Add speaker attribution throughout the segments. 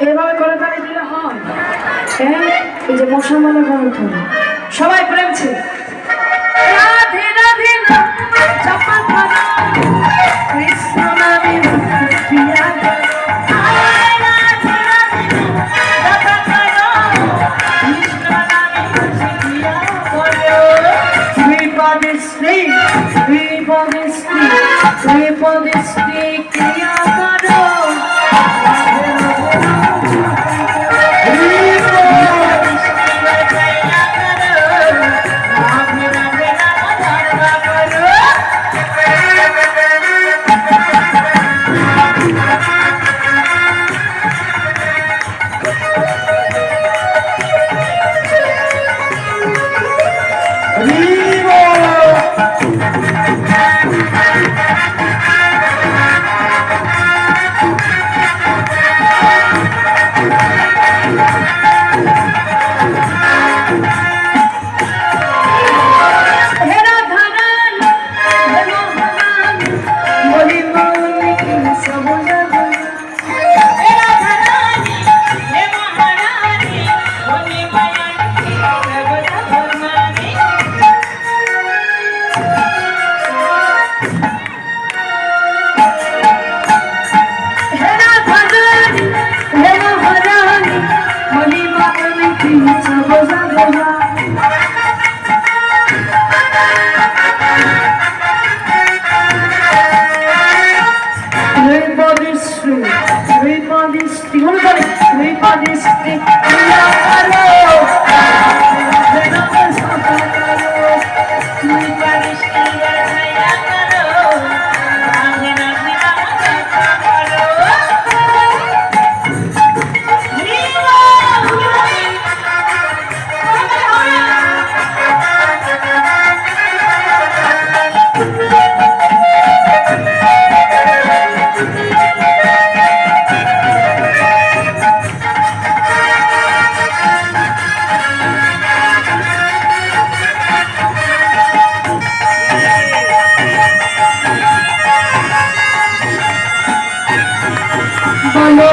Speaker 1: এভাবে করে তালি দিলে হয়। এই যে মশামালা গ্রন্থ সবাই প্রেমছে রাধে রাধে কৃষ্ণ নামে ক্রিয়া করো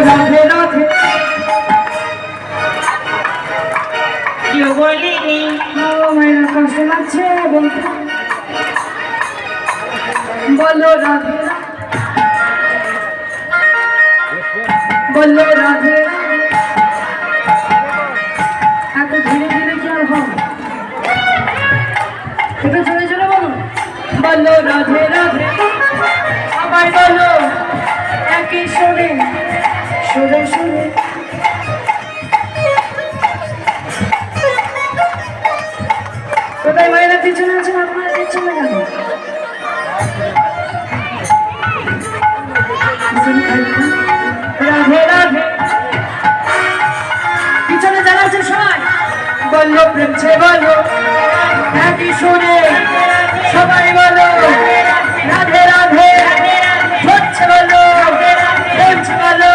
Speaker 1: রাধে রাধে কেউ বলিনি মায়ের কষ্ট লাগছে বলতে বলো রাধে বললো রাধে এত ধীরে ধীরে কি আর হবে একটু জোরে জোরে বলো বললো রাধে রাধে সবাই বলো একই সুরে সুরে সুরে কোথায় মায়েরা পিছনে আছেন আপনারা পিছনে কেন রাধে রাধে পিছনে যারা আছে সবাই বললো প্রেমছে বলো একই সুরে সবাই বলো রাধে রাধে হচ্ছে বলো প্রেমছে বলো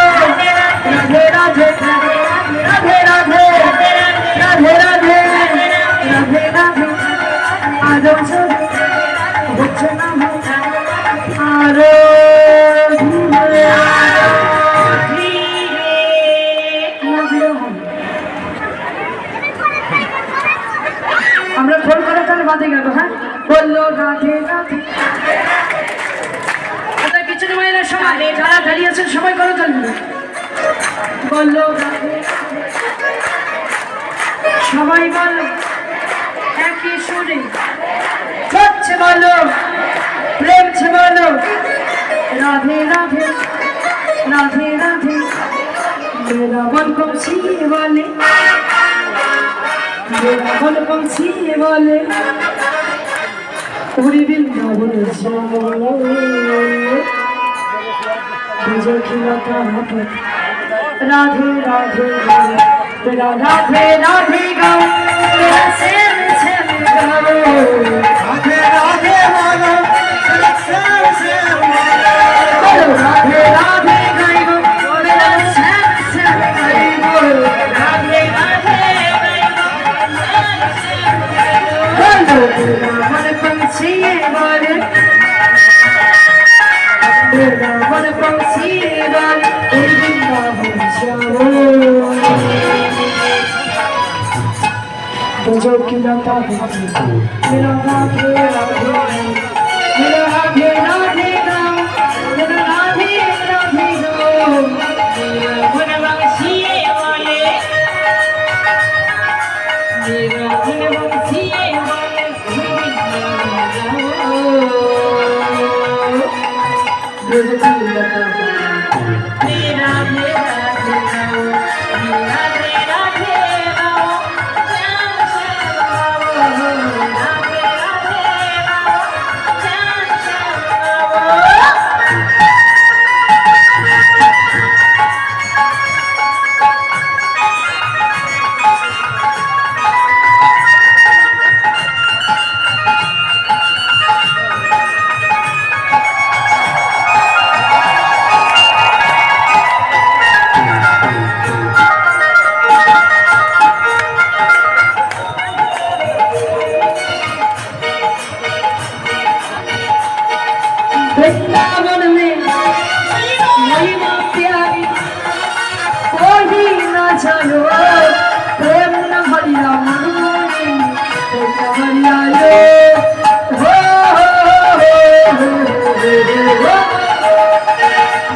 Speaker 1: রাধে রাধে রাধে রাধে রাধে রাধে রাধে রাধে আরো হচ্ছে না আরো আমরা ফোন করে তাহলে বাদে গেল হ্যাঁ বললো রাধে রাধে পিছনে মায়েরা সবাই যারা দাঁড়িয়েছেন সবাই করে চলবে বললো রাধে সবাই বলো একই সুরে হচ্ছে বলো প্রেমছে বলো রাধে রাধে রাধে রাধে मेरा मन पंछी वाले मेरा मन पंछी वाले पूरी वृंदावन जाओ जो खिलाता है राधे राधे मेरा राधे राधे गाओ मेरा श्याम श्याम गाओ
Speaker 2: राधे राधे मानो श्याम श्याम
Speaker 1: बोलो राधे राधे गाओ मेरा श्याम श्याम गाओ राधे राधे बोलो मेरा मन पंछी वाले मेरा मन पंछी वाले वृंदावन जाओ जो खिलाता है मेरा राधे राधे मेरा राधे राधे गाओ मेरा राधे राधे गाओ मेरा मन पंछी वाले मेरा मन पंछी वाले जो खिलाता है मेरा राधे राधे गाओ मेरा राधे राधे गाओ श्याम श्याम गाओ राधे राधे गाओ श्याम श्याम गाओ वृंदावन में महिमा प्यारी कोई ना चलो प्रेम न भरिया मनोनी प्रेम न भरिया यो हो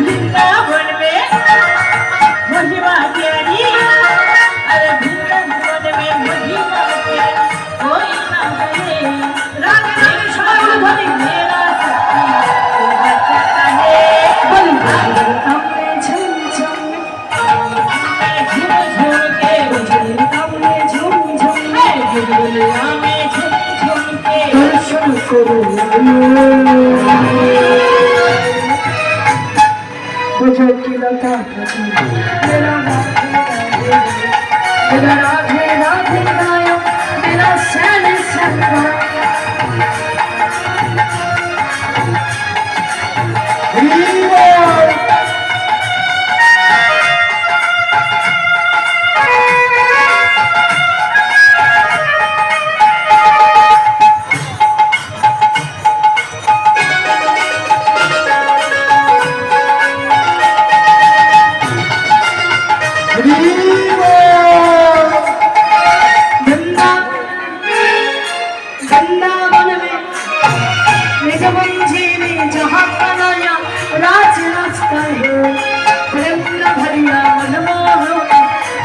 Speaker 1: वृंदावन में महिमा प्यारी अरे वृंदावन में महिमा प्यारी कोई ना भरे राधे श्याम भरी मेरा दर्शन करो मुझे खिलाता मेरा राधे राधे गायो मेरा श्याम श्याम गाओ वृंदावन में निजमंजी में जहाँ कनाया राज रास्ता है प्रेम न भरिया मनमोह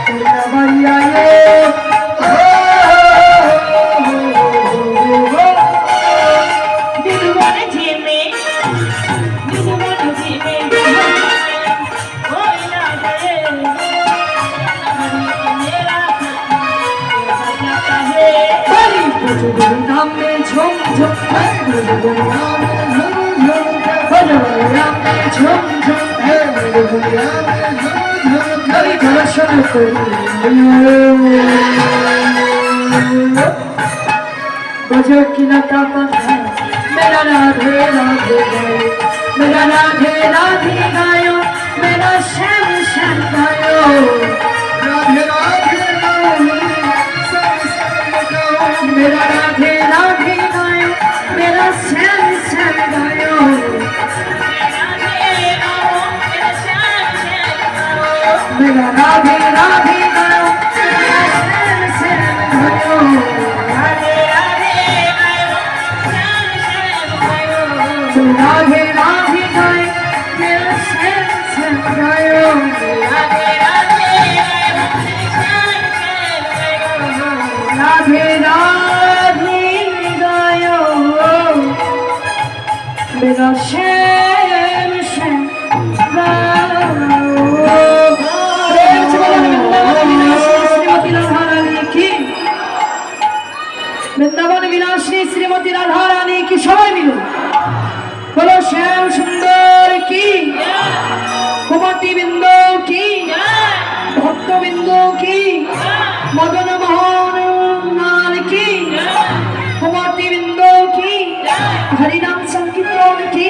Speaker 1: प्रेम न भरिया ये निजमन जी में कोई ना गए धाम में झूम झूम झूम झूम कभी दर्शन बजो खिलाता मेरा राधे राधे गायो मेरा राधे राधे गायो मेरा श्याम श्याम गायो
Speaker 2: राधे राधे
Speaker 1: मेरा राधे राधे गायो मेरा श्याम श्याम गायो मेरा राधे राधे गायो मेरा श्याम श्याम गायो राधे राधे गायो श्याम श्याम गायो राधे राधे गायो मेरा श्याम श्याम गायो राधे राधे गायो श्याम श्याम गायो राधे राधे गायो मेरा श्याम श्याम गायो শ্রী শ্রীমতী রাধা রানী কি সবাই মিলুন বলো শ্যাম সুন্দর কি কুমতি বিন্দু কি ভক্ত বিন্দু কি মদন মোহন লাল কি কুমতি বিন্দু কি হরিনাম সংকীর্তন কি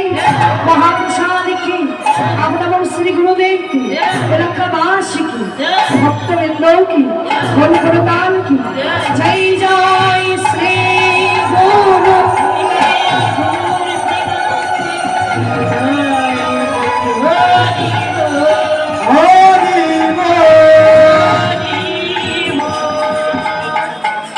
Speaker 1: মহাপ্রসাদ কি আপনার শ্রী গুরুদেব কি এলাকাবাসী কি ভক্ত বিন্দু কি হরিপ্রদান কি জয় জয়